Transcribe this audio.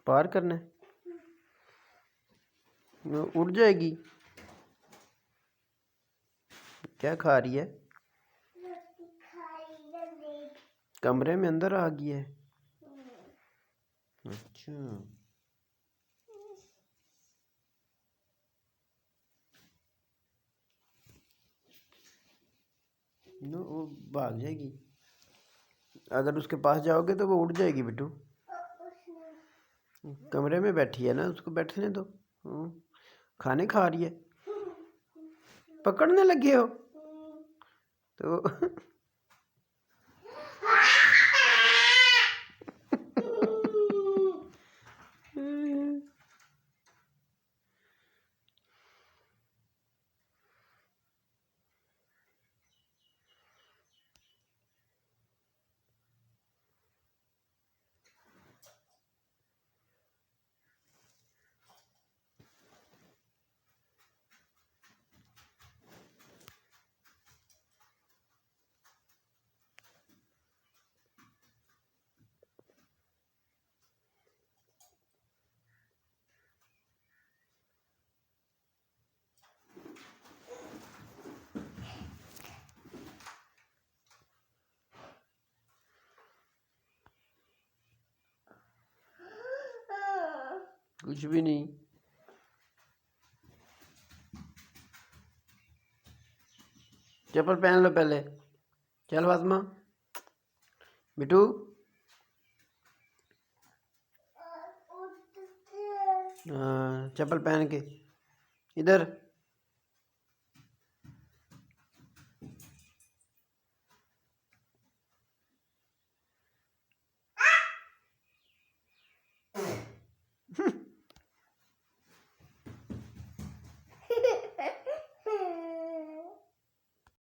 पार करना है? उड़ जाएगी। क्या खा रही है? कमरे में अंदर आ गई है। अच्छा, नो वो भाग जाएगी। अगर उसके पास जाओगे तो वो उड़ जाएगी बेटू। कमरे में बैठी है ना, उसको बैठने दो। खाने खा रही है। पकड़ने लगे हो तो कुछ भी नहीं। चप्पल पहन लो पहले। चल फातिमा, बिटू हाँ, चप्पल पहन के इधर।